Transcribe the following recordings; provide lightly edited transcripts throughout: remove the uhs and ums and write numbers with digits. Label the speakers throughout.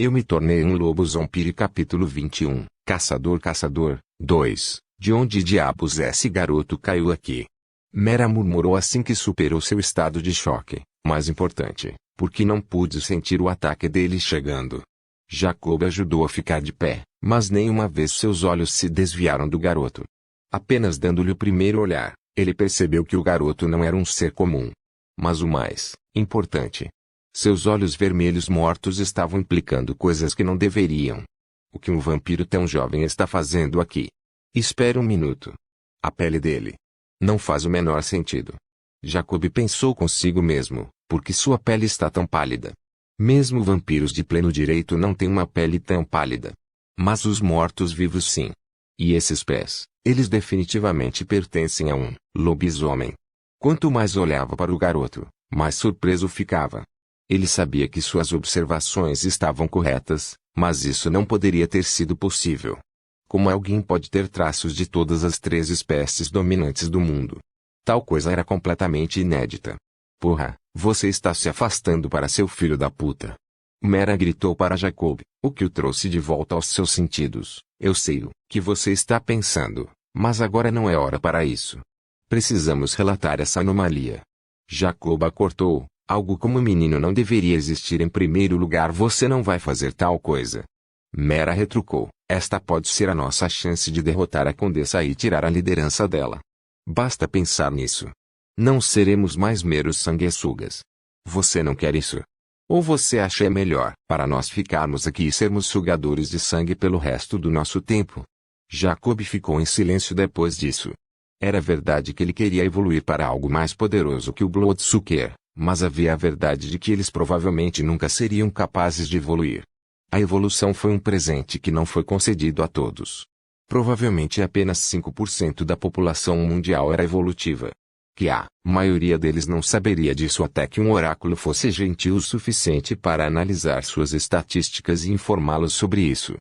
Speaker 1: Eu me tornei um lobo-zombie. Capítulo 21. Caçador. 2. De onde diabos esse garoto caiu aqui? Mera murmurou assim que superou seu estado de choque. Mais importante, porque não pude sentir o ataque dele chegando. Jacob ajudou a ficar de pé, mas nenhuma vez seus olhos se desviaram do garoto. Apenas dando-lhe o primeiro olhar, ele percebeu que o garoto não era um ser comum. Mas o mais importante, seus olhos vermelhos mortos estavam implicando coisas que não deveriam. O que um vampiro tão jovem está fazendo aqui? Espere um minuto. A pele dele não faz o menor sentido. Jacob pensou consigo mesmo, porque sua pele está tão pálida. Mesmo vampiros de pleno direito não têm uma pele tão pálida. Mas os mortos-vivos sim. E esses pés, eles definitivamente pertencem a um lobisomem. Quanto mais olhava para o garoto, mais surpreso ficava. Ele sabia que suas observações estavam corretas, mas isso não poderia ter sido possível. Como alguém pode ter traços de todas as 3 espécies dominantes do mundo? Tal coisa era completamente inédita. Porra, você está se afastando para seu filho da puta. Mera gritou para Jacob, o que o trouxe de volta aos seus sentidos. Eu sei o que você está pensando, mas agora não é hora para isso. Precisamos relatar essa anomalia. Jacob a cortou. Algo como menino não deveria existir em primeiro lugar. Você não vai fazer tal coisa. Mera retrucou. Esta pode ser a nossa chance de derrotar a condessa e tirar a liderança dela. Basta pensar nisso. Não seremos mais meros sanguessugas. Você não quer isso? Ou você acha melhor para nós ficarmos aqui e sermos sugadores de sangue pelo resto do nosso tempo? Jacob ficou em silêncio depois disso. Era verdade que ele queria evoluir para algo mais poderoso que o Bloodsucker. Mas havia a verdade de que eles provavelmente nunca seriam capazes de evoluir. A evolução foi um presente que não foi concedido a todos. Provavelmente apenas 5% da população mundial era evolutiva. Que a maioria deles não saberia disso até que um oráculo fosse gentil o suficiente para analisar suas estatísticas e informá-los sobre isso.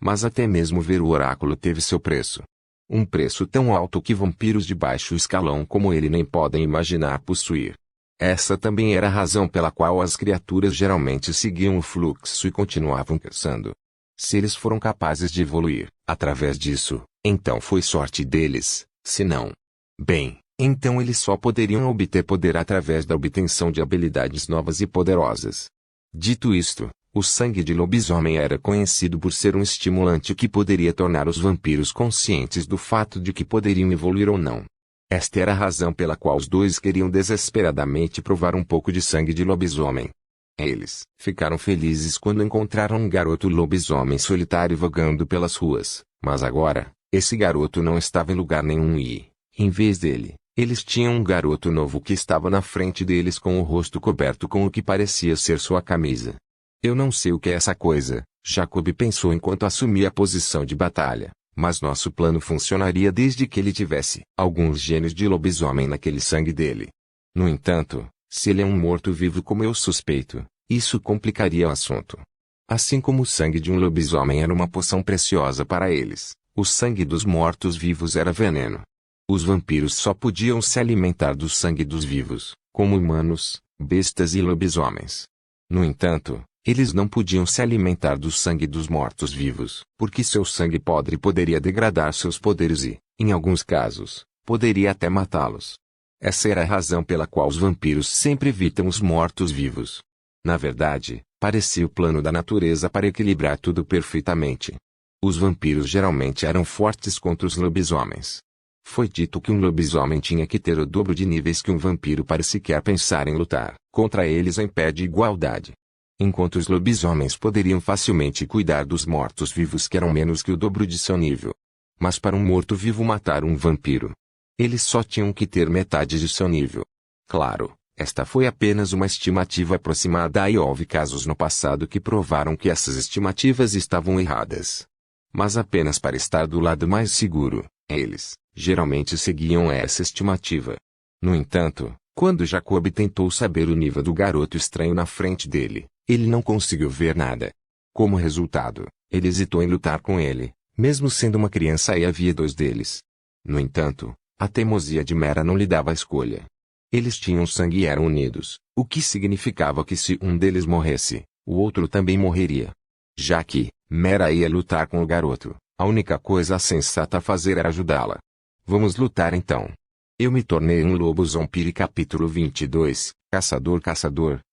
Speaker 1: Mas até mesmo ver o oráculo teve seu preço. Um preço tão alto que vampiros de baixo escalão como ele nem podem imaginar possuir. Essa também era a razão pela qual as criaturas geralmente seguiam o fluxo e continuavam caçando. Se eles foram capazes de evoluir, através disso, então foi sorte deles, se não. Bem, então eles só poderiam obter poder através da obtenção de habilidades novas e poderosas. Dito isto, o sangue de lobisomem era conhecido por ser um estimulante que poderia tornar os vampiros conscientes do fato de que poderiam evoluir ou não. Esta era a razão pela qual os dois queriam desesperadamente provar um pouco de sangue de lobisomem. Eles ficaram felizes quando encontraram um garoto lobisomem solitário vagando pelas ruas, mas agora, esse garoto não estava em lugar nenhum e, em vez dele, eles tinham um garoto novo que estava na frente deles com o rosto coberto com o que parecia ser sua camisa. Eu não sei o que é essa coisa, Jacob pensou enquanto assumia a posição de batalha. Mas nosso plano funcionaria desde que ele tivesse alguns genes de lobisomem naquele sangue dele. No entanto, se ele é um morto-vivo como eu suspeito, isso complicaria o assunto. Assim como o sangue de um lobisomem era uma poção preciosa para eles, o sangue dos mortos-vivos era veneno. Os vampiros só podiam se alimentar do sangue dos vivos, como humanos, bestas e lobisomens. No entanto, eles não podiam se alimentar do sangue dos mortos-vivos, porque seu sangue podre poderia degradar seus poderes e, em alguns casos, poderia até matá-los. Essa era a razão pela qual os vampiros sempre evitam os mortos-vivos. Na verdade, parecia o plano da natureza para equilibrar tudo perfeitamente. Os vampiros geralmente eram fortes contra os lobisomens. Foi dito que um lobisomem tinha que ter o dobro de níveis que um vampiro para sequer pensar em lutar contra eles em pé de igualdade. Enquanto os lobisomens poderiam facilmente cuidar dos mortos-vivos que eram menos que o dobro de seu nível. Mas para um morto-vivo matar um vampiro, eles só tinham que ter metade de seu nível. Claro, esta foi apenas uma estimativa aproximada e houve casos no passado que provaram que essas estimativas estavam erradas. Mas apenas para estar do lado mais seguro, eles, geralmente seguiam essa estimativa. No entanto, quando Jacob tentou saber o nível do garoto estranho na frente dele, ele não conseguiu ver nada. Como resultado, ele hesitou em lutar com ele, mesmo sendo uma criança e havia 2 deles. No entanto, a teimosia de Mera não lhe dava escolha. Eles tinham sangue e eram unidos, o que significava que se um deles morresse, o outro também morreria. Já que Mera ia lutar com o garoto, a única coisa sensata a fazer era ajudá-la. Vamos lutar então. Eu me tornei um lobo zombie. Capítulo 22, Caçador.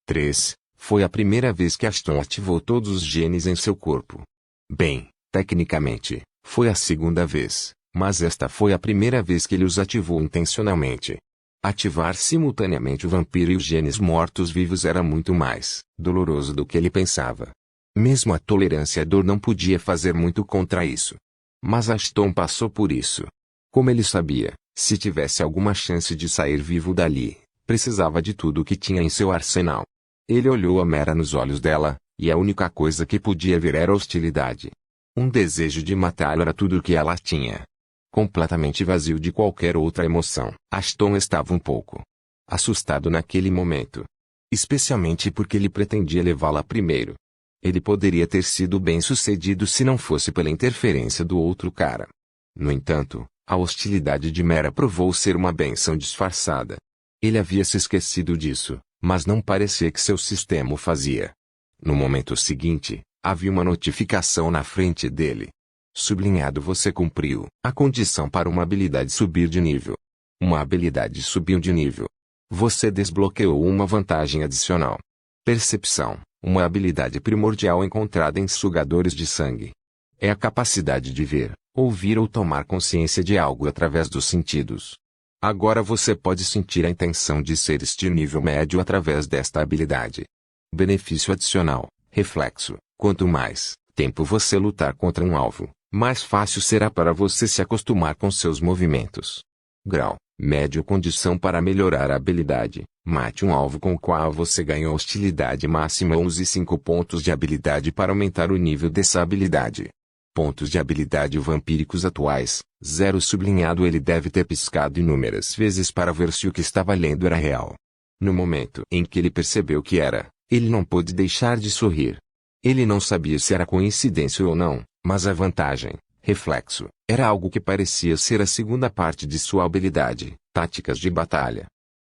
Speaker 1: 3. Foi a primeira vez que Ashton ativou todos os genes em seu corpo. Bem, tecnicamente, foi a segunda vez, mas esta foi a primeira vez que ele os ativou intencionalmente. Ativar simultaneamente o vampiro e os genes mortos-vivos era muito mais doloroso do que ele pensava. Mesmo a tolerância à dor não podia fazer muito contra isso. Mas Ashton passou por isso. Como ele sabia, se tivesse alguma chance de sair vivo dali, precisava de tudo o que tinha em seu arsenal. Ele olhou a Mera nos olhos dela, e a única coisa que podia ver era hostilidade. Um desejo de matá-la era tudo o que ela tinha. Completamente vazio de qualquer outra emoção, Ashton estava um pouco assustado naquele momento. Especialmente porque ele pretendia levá-la primeiro. Ele poderia ter sido bem-sucedido se não fosse pela interferência do outro cara. No entanto, a hostilidade de Mera provou ser uma bênção disfarçada. Ele havia se esquecido disso, mas não parecia que seu sistema o fazia. No momento seguinte, havia uma notificação na frente dele. Sublinhado: você cumpriu a condição para uma habilidade subir de nível. Uma habilidade subiu de nível. Você desbloqueou uma vantagem adicional. Percepção, uma habilidade primordial encontrada em sugadores de sangue. É a capacidade de ver, ouvir ou tomar consciência de algo através dos sentidos. Agora você pode sentir a intenção de seres de nível médio através desta habilidade. Benefício adicional, reflexo. Quanto mais tempo você lutar contra um alvo, mais fácil será para você se acostumar com seus movimentos. Grau, médio. Condição para melhorar a habilidade. Mate um alvo com o qual você ganhou hostilidade máxima. Use 5 pontos de habilidade para aumentar o nível dessa habilidade. Pontos de habilidade vampíricos atuais, 0. Sublinhado: ele deve ter piscado inúmeras vezes para ver se o que estava lendo era real. No momento em que ele percebeu que era, ele não pôde deixar de sorrir. Ele não sabia se era coincidência ou não, mas a vantagem, reflexo, era algo que parecia ser a segunda parte de sua habilidade, táticas de batalha.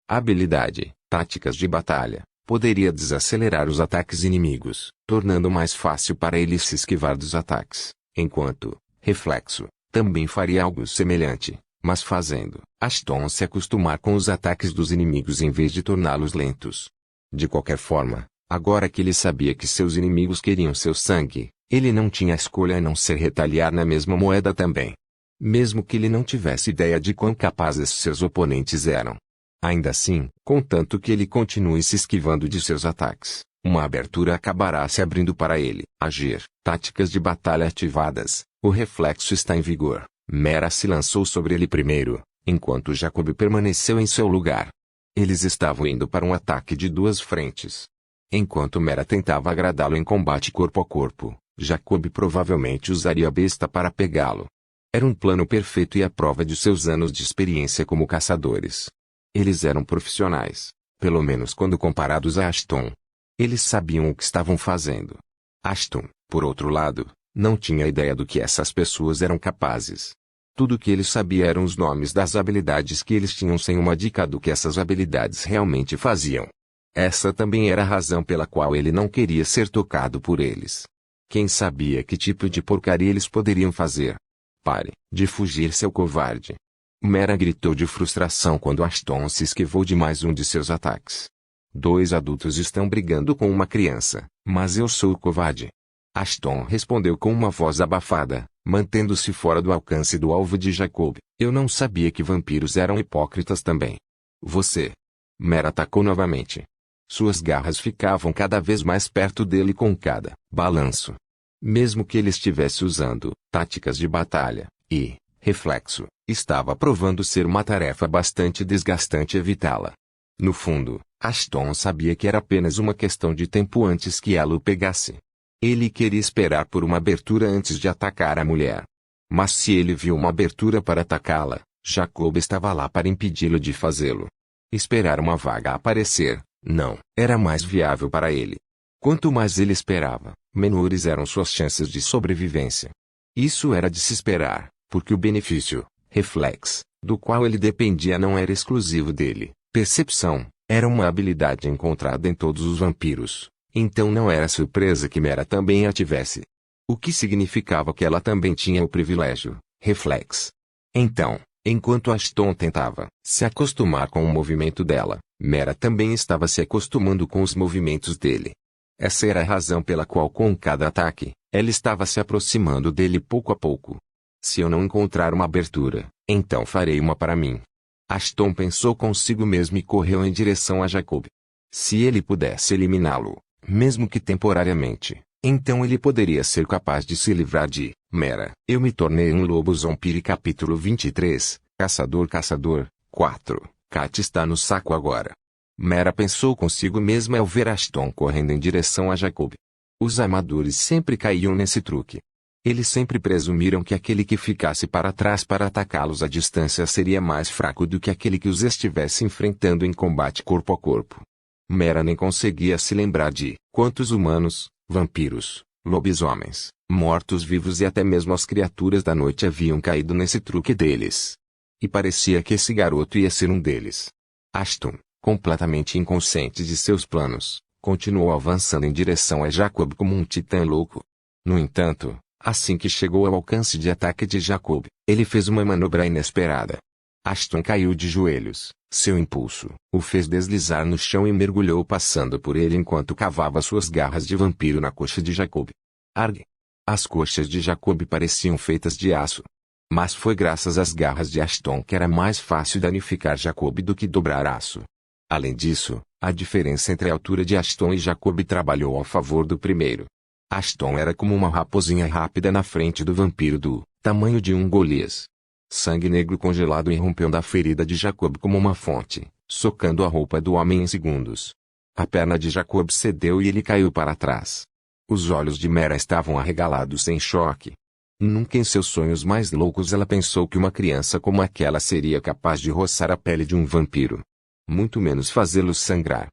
Speaker 1: A habilidade, táticas de batalha, poderia desacelerar os ataques inimigos, tornando mais fácil para ele se esquivar dos ataques, enquanto, reflexo, também faria algo semelhante, mas fazendo Ashton se acostumar com os ataques dos inimigos em vez de torná-los lentos. De qualquer forma, agora que ele sabia que seus inimigos queriam seu sangue, ele não tinha escolha a não ser retaliar na mesma moeda também. Mesmo que ele não tivesse ideia de quão capazes seus oponentes eram. Ainda assim, contanto que ele continue se esquivando de seus ataques, uma abertura acabará se abrindo para ele agir. Táticas de batalha ativadas. O reflexo está em vigor. Mera se lançou sobre ele primeiro, enquanto Jacob permaneceu em seu lugar. Eles estavam indo para um ataque de duas frentes. Enquanto Mera tentava agradá-lo em combate corpo a corpo, Jacob provavelmente usaria a besta para pegá-lo. Era um plano perfeito e a prova de seus anos de experiência como caçadores. Eles eram profissionais, pelo menos quando comparados a Ashton. Eles sabiam o que estavam fazendo. Ashton, por outro lado, não tinha ideia do que essas pessoas eram capazes. Tudo o que ele sabia eram os nomes das habilidades que eles tinham sem uma dica do que essas habilidades realmente faziam. Essa também era a razão pela qual ele não queria ser tocado por eles. Quem sabia que tipo de porcaria eles poderiam fazer? Pare de fugir, seu covarde. Mera gritou de frustração quando Ashton se esquivou de mais um de seus ataques. 2 adultos estão brigando com uma criança, mas eu sou o covarde. Ashton respondeu com uma voz abafada, mantendo-se fora do alcance do alvo de Jacob. Eu não sabia que vampiros eram hipócritas também. Você. Mera atacou novamente. Suas garras ficavam cada vez mais perto dele com cada balanço. Mesmo que ele estivesse usando táticas de batalha e reflexo, estava provando ser uma tarefa bastante desgastante evitá-la. No fundo, Ashton sabia que era apenas uma questão de tempo antes que ela o pegasse. Ele queria esperar por uma abertura antes de atacar a mulher. Mas se ele viu uma abertura para atacá-la, Jacob estava lá para impedi-lo de fazê-lo. Esperar uma vaga aparecer, não, era mais viável para ele. Quanto mais ele esperava, menores eram suas chances de sobrevivência. Isso era de se esperar, porque o benefício, reflex, do qual ele dependia não era exclusivo dele. Percepção, era uma habilidade encontrada em todos os vampiros, Então não era surpresa que Mera também a tivesse. O que significava que ela também tinha o privilégio, reflex. Então, enquanto Ashton tentava se acostumar com o movimento dela, Mera também estava se acostumando com os movimentos dele. Essa era a razão pela qual com cada ataque, ela estava se aproximando dele pouco a pouco. Se eu não encontrar uma abertura, então farei uma para mim. Ashton pensou consigo mesmo e correu em direção a Jacob. Se ele pudesse eliminá-lo, mesmo que temporariamente, então ele poderia ser capaz de se livrar de Mera. Eu me tornei um lobo zombie. Capítulo 23, Caçador. 4. Kat está no saco agora. Mera pensou consigo mesma ao ver Ashton correndo em direção a Jacob. Os amadores sempre caíam nesse truque. Eles sempre presumiram que aquele que ficasse para trás para atacá-los à distância seria mais fraco do que aquele que os estivesse enfrentando em combate corpo a corpo. Mera nem conseguia se lembrar de quantos humanos, vampiros, lobisomens, mortos-vivos e até mesmo as criaturas da noite haviam caído nesse truque deles. E parecia que esse garoto ia ser um deles. Ashton, completamente inconsciente de seus planos, continuou avançando em direção a Jacob como um titã louco. No entanto, assim que chegou ao alcance de ataque de Jacob, ele fez uma manobra inesperada. Ashton caiu de joelhos. Seu impulso o fez deslizar no chão e mergulhou passando por ele enquanto cavava suas garras de vampiro na coxa de Jacob. Arg! As coxas de Jacob pareciam feitas de aço. Mas foi graças às garras de Ashton que era mais fácil danificar Jacob do que dobrar aço. Além disso, a diferença entre a altura de Ashton e Jacob trabalhou a favor do primeiro. Ashton era como uma raposinha rápida na frente do vampiro do tamanho de um Golias. Sangue negro congelado irrompeu da ferida de Jacob como uma fonte, socando a roupa do homem em segundos. A perna de Jacob cedeu e ele caiu para trás. Os olhos de Mera estavam arregalados em choque. Nunca em seus sonhos mais loucos ela pensou que uma criança como aquela seria capaz de roçar a pele de um vampiro. Muito menos fazê-lo sangrar.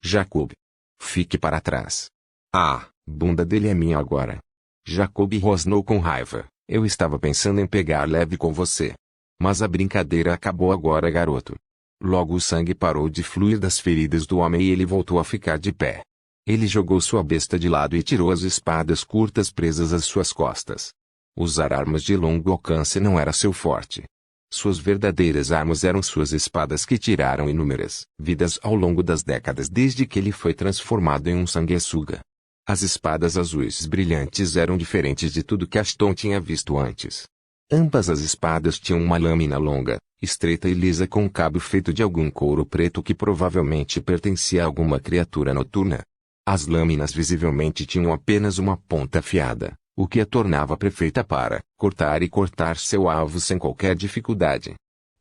Speaker 1: Jacob. Fique para trás. Ah, bunda dele é minha agora. Jacob rosnou com raiva. Eu estava pensando em pegar leve com você. Mas a brincadeira acabou agora, garoto. Logo o sangue parou de fluir das feridas do homem e ele voltou a ficar de pé. Ele jogou sua besta de lado e tirou as espadas curtas presas às suas costas. Usar armas de longo alcance não era seu forte. Suas verdadeiras armas eram suas espadas que tiraram inúmeras vidas ao longo das décadas desde que ele foi transformado em um sanguessuga. As espadas azuis brilhantes eram diferentes de tudo que Ashton tinha visto antes. Ambas as espadas tinham uma lâmina longa, estreita e lisa com um cabo feito de algum couro preto que provavelmente pertencia a alguma criatura noturna. As lâminas visivelmente tinham apenas uma ponta afiada, o que a tornava perfeita para cortar seu alvo sem qualquer dificuldade.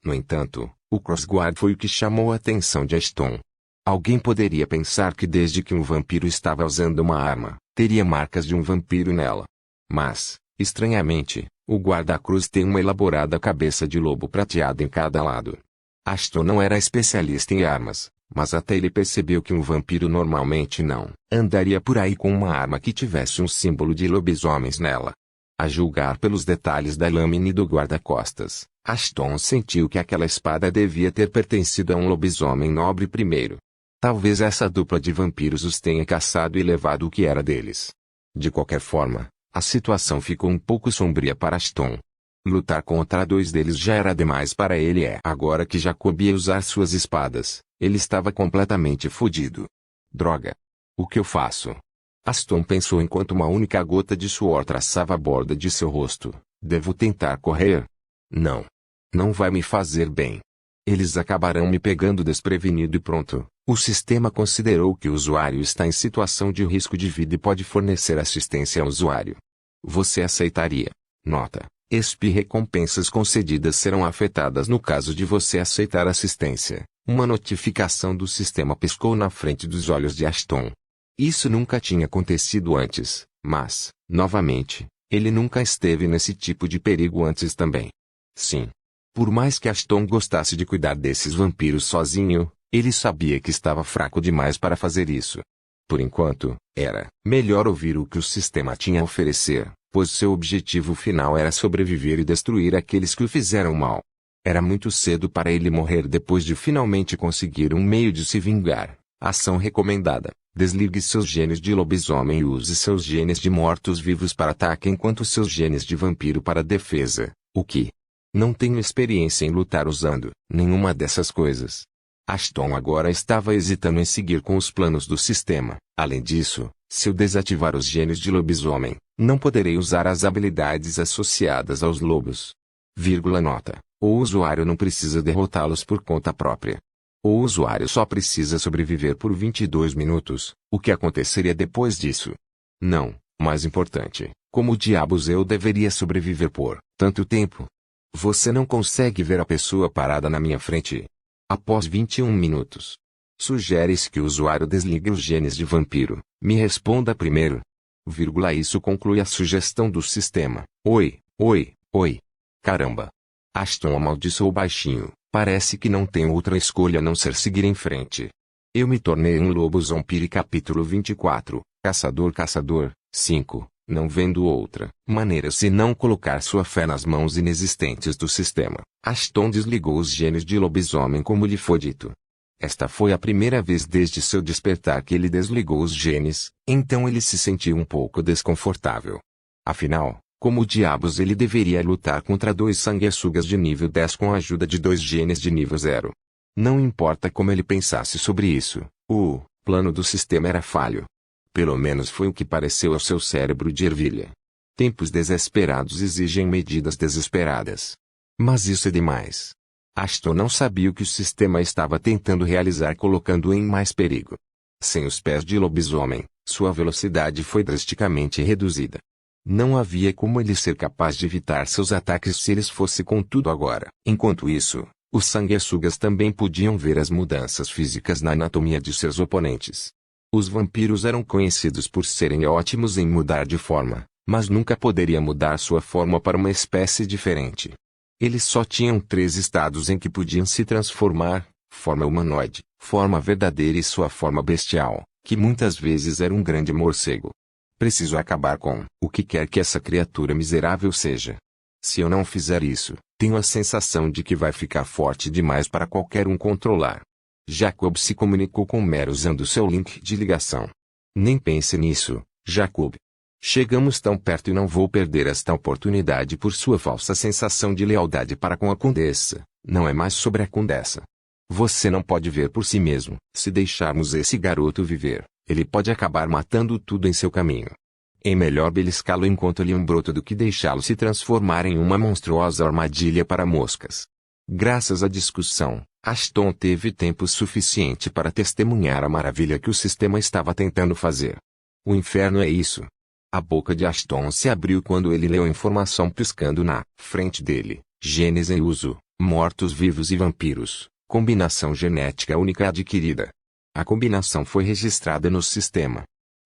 Speaker 1: No entanto, o crossguard foi o que chamou a atenção de Ashton. Alguém poderia pensar que desde que um vampiro estava usando uma arma, teria marcas de um vampiro nela. Mas, estranhamente, o guarda-cruz tem uma elaborada cabeça de lobo prateada em cada lado. Ashton não era especialista em armas, mas até ele percebeu que um vampiro normalmente não andaria por aí com uma arma que tivesse um símbolo de lobisomens nela. A julgar pelos detalhes da lâmina e do guarda-costas, Ashton sentiu que aquela espada devia ter pertencido a um lobisomem nobre primeiro. Talvez essa dupla de vampiros os tenha caçado e levado o que era deles. De qualquer forma, a situação ficou um pouco sombria para Ashton. Lutar contra dois deles já era demais para ele agora que Jacob ia usar suas espadas, ele estava completamente fodido. Droga! O que eu faço? Ashton pensou enquanto uma única gota de suor traçava a borda de seu rosto. Devo tentar correr? Não. Não vai me fazer bem. Eles acabarão me pegando desprevenido e pronto. O sistema considerou que o usuário está em situação de risco de vida e pode fornecer assistência ao usuário. Você aceitaria? Nota: ESP recompensas concedidas serão afetadas no caso de você aceitar assistência. Uma notificação do sistema piscou na frente dos olhos de Ashton. Isso nunca tinha acontecido antes, mas, novamente, ele nunca esteve nesse tipo de perigo antes também. Sim. Por mais que Ashton gostasse de cuidar desses vampiros sozinho, ele sabia que estava fraco demais para fazer isso. Por enquanto, era melhor ouvir o que o sistema tinha a oferecer, pois seu objetivo final era sobreviver e destruir aqueles que o fizeram mal. Era muito cedo para ele morrer depois de finalmente conseguir um meio de se vingar. Ação recomendada: Desligue seus genes de lobisomem e use seus genes de mortos-vivos para ataque enquanto seus genes de vampiro para defesa. O que? Não tenho experiência em lutar usando nenhuma dessas coisas. Ashton agora estava hesitando em seguir com os planos do sistema. Além disso, se eu desativar os genes de lobisomem, não poderei usar as habilidades associadas aos lobos. Nota. O usuário não precisa derrotá-los por conta própria. O usuário só precisa sobreviver por 22 minutos. O que aconteceria depois disso? Não, mais importante, como diabos eu deveria sobreviver por tanto tempo? Você não consegue ver a pessoa parada na minha frente. Após 21 minutos. Sugere-se que o usuário desligue os genes de vampiro. Me responda primeiro. Isso conclui a sugestão do sistema. Oi. Caramba. Ashton amaldiçoou baixinho. Parece que não tenho outra escolha a não ser seguir em frente. Eu me tornei um lobo zombie. Capítulo 24. Caçador. 5. Não vendo outra maneira senão colocar sua fé nas mãos inexistentes do sistema. Ashton desligou os genes de lobisomem como lhe foi dito. Esta foi a primeira vez desde seu despertar que ele desligou os genes, então ele se sentiu um pouco desconfortável. Afinal, como diabos ele deveria lutar contra 2 sanguessugas de nível 10 com a ajuda de 2 genes de nível 0? Não importa como ele pensasse sobre isso, o plano do sistema era falho. Pelo menos foi o que pareceu ao seu cérebro de ervilha. Tempos desesperados exigem medidas desesperadas. Mas isso é demais. Ashton não sabia o que o sistema estava tentando realizar colocando-o em mais perigo. Sem os pés de lobisomem, sua velocidade foi drasticamente reduzida. Não havia como ele ser capaz de evitar seus ataques se eles fosse com tudo agora. Enquanto isso, os sanguessugas também podiam ver as mudanças físicas na anatomia de seus oponentes. Os vampiros eram conhecidos por serem ótimos em mudar de forma, mas nunca poderia mudar sua forma para uma espécie diferente. Eles só tinham 3 estados em que podiam se transformar: forma humanoide, forma verdadeira e sua forma bestial, que muitas vezes era um grande morcego. Preciso acabar com o que quer que essa criatura miserável seja. Se eu não fizer isso, tenho a sensação de que vai ficar forte demais para qualquer um controlar. Jacob se comunicou com Mary usando seu link de ligação. Nem pense nisso, Jacob. Chegamos tão perto e não vou perder esta oportunidade por sua falsa sensação de lealdade para com a Condessa. Não é mais sobre a Condessa. Você não pode ver por si mesmo. Se deixarmos esse garoto viver, ele pode acabar matando tudo em seu caminho. É melhor beliscá-lo enquanto ele é um broto do que deixá-lo se transformar em uma monstruosa armadilha para moscas. Graças à discussão, Ashton teve tempo suficiente para testemunhar a maravilha que o sistema estava tentando fazer. O inferno é isso. A boca de Ashton se abriu quando ele leu a informação piscando na frente dele. Genes em uso, mortos-vivos e vampiros, combinação genética única adquirida. A combinação foi registrada no sistema.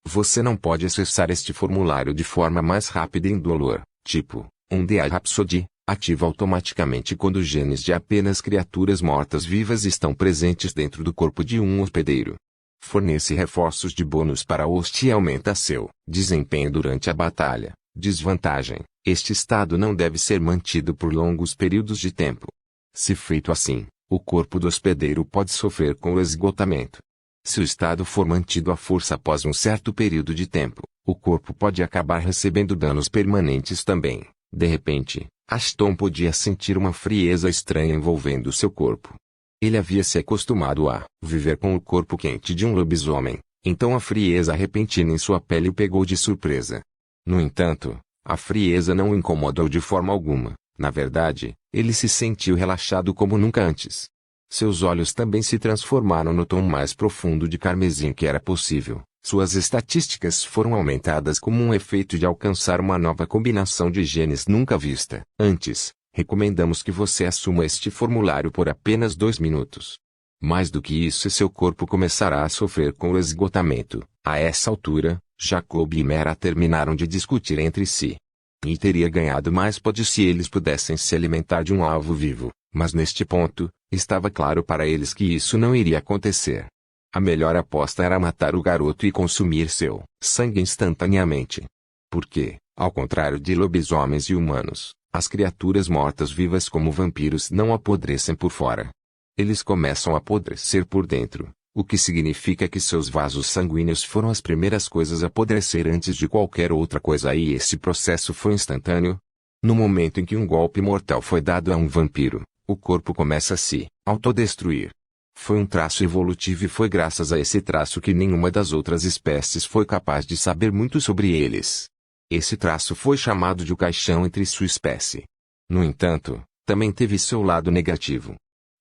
Speaker 1: Você não pode acessar este formulário de forma mais rápida e indolor, tipo, The Rhapsody, ativa automaticamente quando os genes de apenas criaturas mortas-vivas estão presentes dentro do corpo de um hospedeiro. Fornece reforços de bônus para o host e aumenta seu desempenho durante a batalha. Desvantagem: este estado não deve ser mantido por longos períodos de tempo. Se feito assim, o corpo do hospedeiro pode sofrer com o esgotamento. Se o estado for mantido à força após um certo período de tempo, o corpo pode acabar recebendo danos permanentes também. De repente, Ashton podia sentir uma frieza estranha envolvendo seu corpo. Ele havia se acostumado a viver com o corpo quente de um lobisomem, então a frieza repentina em sua pele o pegou de surpresa. No entanto, a frieza não o incomodou de forma alguma. Na verdade, ele se sentiu relaxado como nunca antes. Seus olhos também se transformaram no tom mais profundo de carmesim que era possível. Suas estatísticas foram aumentadas como um efeito de alcançar uma nova combinação de genes nunca vista antes. Recomendamos que você assuma este formulário por apenas 2 minutos. Mais do que isso, seu corpo começará a sofrer com o esgotamento. A essa altura, Jacob e Mera terminaram de discutir entre si. E teria ganhado mais pode se eles pudessem se alimentar de um alvo vivo, mas neste ponto, estava claro para eles que isso não iria acontecer. A melhor aposta era matar o garoto e consumir seu sangue instantaneamente. Porque, ao contrário de lobisomens e humanos, as criaturas mortas-vivas como vampiros não apodrecem por fora. Eles começam a apodrecer por dentro, o que significa que seus vasos sanguíneos foram as primeiras coisas a apodrecer antes de qualquer outra coisa e esse processo foi instantâneo. No momento em que um golpe mortal foi dado a um vampiro, o corpo começa a se autodestruir. Foi um traço evolutivo e foi graças a esse traço que nenhuma das outras espécies foi capaz de saber muito sobre eles. Esse traço foi chamado de o caixão entre sua espécie. No entanto, também teve seu lado negativo.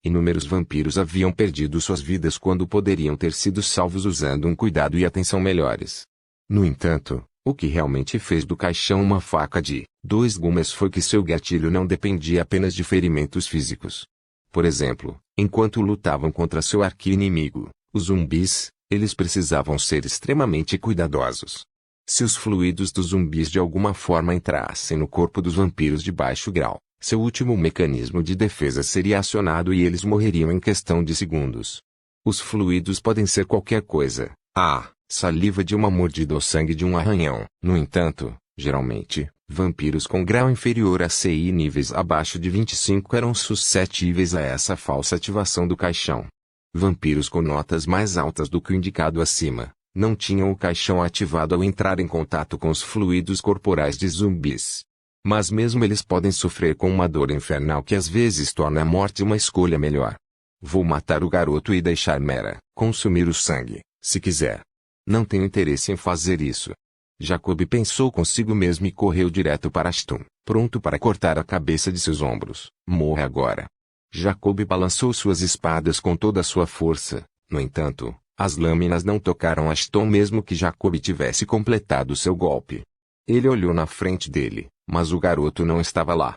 Speaker 1: Inúmeros vampiros haviam perdido suas vidas quando poderiam ter sido salvos usando um cuidado e atenção melhores. No entanto, o que realmente fez do caixão uma faca de dois gumes foi que seu gatilho não dependia apenas de ferimentos físicos. Por exemplo, enquanto lutavam contra seu arqui-inimigo, os zumbis, eles precisavam ser extremamente cuidadosos. Se os fluidos dos zumbis de alguma forma entrassem no corpo dos vampiros de baixo grau, seu último mecanismo de defesa seria acionado e eles morreriam em questão de segundos. Os fluidos podem ser qualquer coisa, saliva de uma mordida ou sangue de um arranhão. No entanto, geralmente, vampiros com grau inferior a CI níveis abaixo de 25 eram suscetíveis a essa falsa ativação do caixão. Vampiros com notas mais altas do que o indicado acima, não tinham o caixão ativado ao entrar em contato com os fluidos corporais de zumbis. Mas mesmo eles podem sofrer com uma dor infernal que às vezes torna a morte uma escolha melhor. Vou matar o garoto e deixar Mera consumir o sangue, se quiser. Não tenho interesse em fazer isso. Jacob pensou consigo mesmo e correu direto para Ashton, pronto para cortar a cabeça de seus ombros. Morra agora. Jacob balançou suas espadas com toda a sua força. No entanto, as lâminas não tocaram Ashton mesmo que Jacob tivesse completado seu golpe. Ele olhou na frente dele, mas o garoto não estava lá.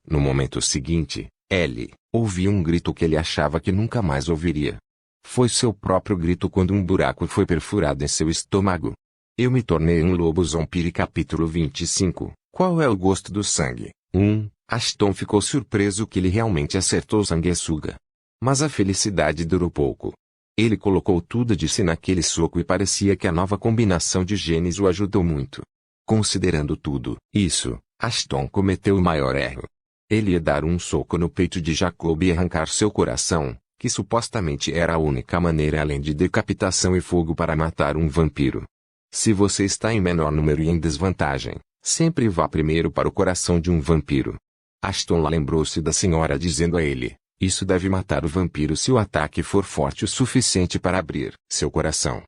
Speaker 1: No momento seguinte, Ellie ouviu um grito que ele achava que nunca mais ouviria. Foi seu próprio grito quando um buraco foi perfurado em seu estômago. Eu me tornei um lobo zombie. Capítulo 25. Qual é o gosto do sangue? Ashton ficou surpreso que ele realmente acertou sanguessuga. Mas a felicidade durou pouco. Ele colocou tudo de si naquele soco e parecia que a nova combinação de genes o ajudou muito. Considerando tudo isso, Ashton cometeu o maior erro. Ele ia dar um soco no peito de Jacob e arrancar seu coração, que supostamente era a única maneira além de decapitação e fogo para matar um vampiro. Se você está em menor número e em desvantagem, sempre vá primeiro para o coração de um vampiro. Ashton lembrou-se da senhora dizendo a ele, isso deve matar o vampiro se o ataque for forte o suficiente para abrir seu coração.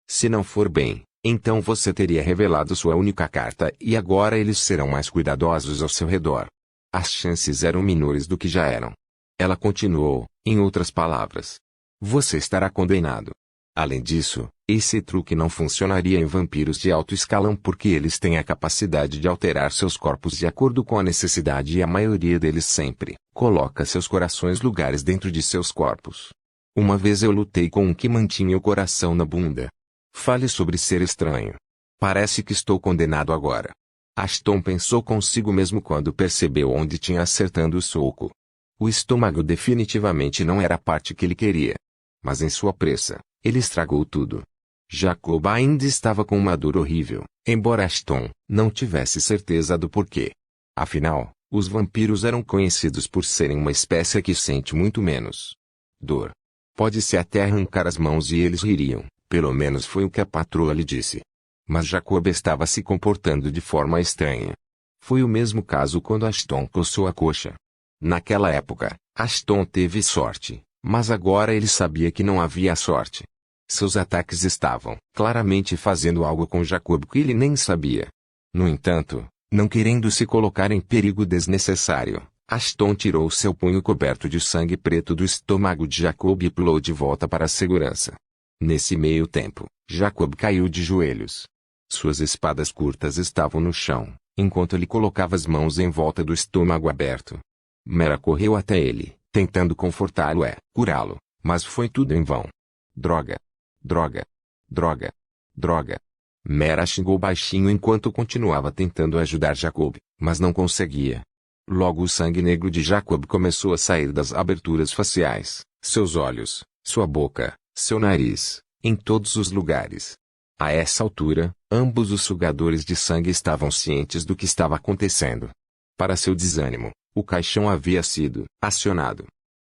Speaker 1: Se não for bem, então você teria revelado sua única carta e agora eles serão mais cuidadosos ao seu redor. As chances eram menores do que já eram. Ela continuou, em outras palavras. Você estará condenado. Além disso, esse truque não funcionaria em vampiros de alto escalão porque eles têm a capacidade de alterar seus corpos de acordo com a necessidade e a maioria deles sempre coloca seus corações lugares dentro de seus corpos. Uma vez eu lutei com um que mantinha o coração na bunda. Fale sobre ser estranho. Parece que estou condenado agora. Ashton pensou consigo mesmo quando percebeu onde tinha acertando o soco. O estômago definitivamente não era a parte que ele queria. Mas em sua pressa, ele estragou tudo. Jacob ainda estava com uma dor horrível, embora Ashton não tivesse certeza do porquê. Afinal, os vampiros eram conhecidos por serem uma espécie que sente muito menos dor. Pode-se até arrancar as mãos e eles ririam. Pelo menos foi o que a patroa lhe disse. Mas Jacob estava se comportando de forma estranha. Foi o mesmo caso quando Ashton coçou a coxa. Naquela época, Ashton teve sorte, mas agora ele sabia que não havia sorte. Seus ataques estavam claramente fazendo algo com Jacob que ele nem sabia. No entanto, não querendo se colocar em perigo desnecessário, Ashton tirou seu punho coberto de sangue preto do estômago de Jacob e pulou de volta para a segurança. Nesse meio tempo, Jacob caiu de joelhos. Suas espadas curtas estavam no chão, enquanto ele colocava as mãos em volta do estômago aberto. Mera correu até ele, tentando confortá-lo e curá-lo, mas foi tudo em vão. Droga! Droga! Droga! Droga! Mera xingou baixinho enquanto continuava tentando ajudar Jacob, mas não conseguia. Logo o sangue negro de Jacob começou a sair das aberturas faciais, seus olhos, sua boca, seu nariz, em todos os lugares. A essa altura, ambos os sugadores de sangue estavam cientes do que estava acontecendo. Para seu desânimo, o caixão havia sido acionado.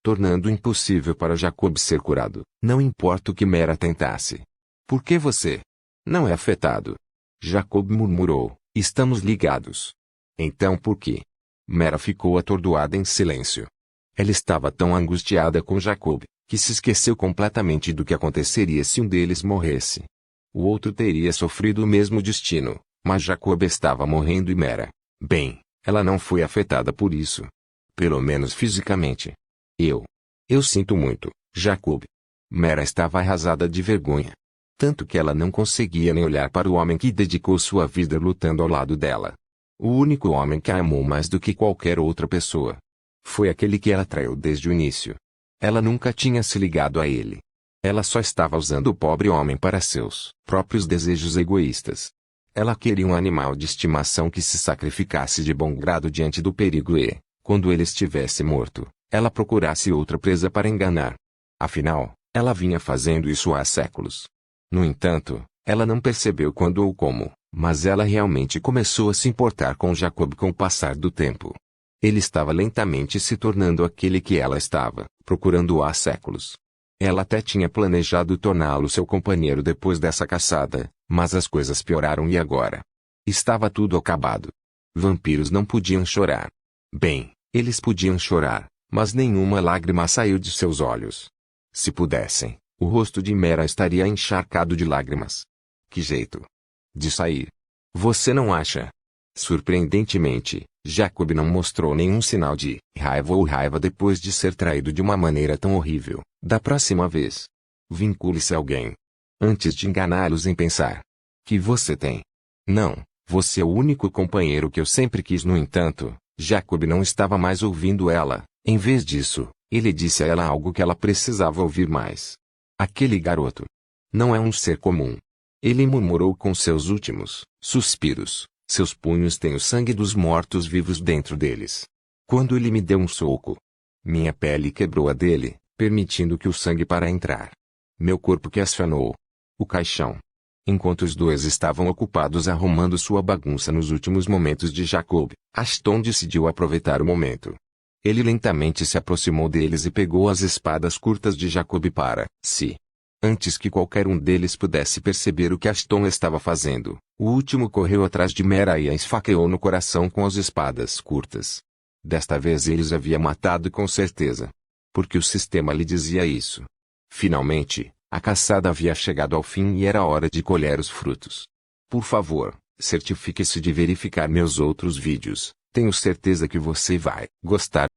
Speaker 1: tornando impossível para Jacob ser curado, não importa o que Mera tentasse. Por que você não é afetado? Jacob murmurou, estamos ligados. Então por quê? Mera ficou atordoada em silêncio. Ela estava tão angustiada com Jacob, que se esqueceu completamente do que aconteceria se um deles morresse. O outro teria sofrido o mesmo destino, mas Jacob estava morrendo e Mera, bem, ela não foi afetada por isso. Pelo menos fisicamente. Eu sinto muito, Jacob. Mera estava arrasada de vergonha. Tanto que ela não conseguia nem olhar para o homem que dedicou sua vida lutando ao lado dela. O único homem que a amou mais do que qualquer outra pessoa. Foi aquele que ela traiu desde o início. Ela nunca tinha se ligado a ele. Ela só estava usando o pobre homem para seus próprios desejos egoístas. Ela queria um animal de estimação que se sacrificasse de bom grado diante do perigo e, quando ele estivesse morto, ela procurasse outra presa para enganar. Afinal, ela vinha fazendo isso há séculos. No entanto, ela não percebeu quando ou como, mas ela realmente começou a se importar com Jacob com o passar do tempo. Ele estava lentamente se tornando aquele que ela estava procurando há séculos. Ela até tinha planejado torná-lo seu companheiro depois dessa caçada, mas as coisas pioraram e agora? Estava tudo acabado. Vampiros não podiam chorar. Bem, eles podiam chorar, mas nenhuma lágrima saiu de seus olhos. Se pudessem, o rosto de Mera estaria encharcado de lágrimas. Que jeito de sair. Você não acha? Surpreendentemente, Jacob não mostrou nenhum sinal de raiva depois de ser traído de uma maneira tão horrível. Da próxima vez, vincule-se a alguém. Antes de enganá-los em pensar que você tem. Não, você é o único companheiro que eu sempre quis. No entanto, Jacob não estava mais ouvindo ela. Em vez disso, ele disse a ela algo que ela precisava ouvir mais. Aquele garoto não é um ser comum. Ele murmurou com seus últimos suspiros. Seus punhos têm o sangue dos mortos-vivos dentro deles. Quando ele me deu um soco, minha pele quebrou a dele, permitindo que o sangue para entrar. Meu corpo questionou o caixão. Enquanto os dois estavam ocupados arrumando sua bagunça nos últimos momentos de Jacob, Ashton decidiu aproveitar o momento. Ele lentamente se aproximou deles e pegou as espadas curtas de Jacob para si. Antes que qualquer um deles pudesse perceber o que Ashton estava fazendo, o último correu atrás de Mera e a esfaqueou no coração com as espadas curtas. Desta vez eles havia matado com certeza. Porque o sistema lhe dizia isso. Finalmente, a caçada havia chegado ao fim e era hora de colher os frutos. Por favor, certifique-se de verificar meus outros vídeos. Tenho certeza que você vai gostar.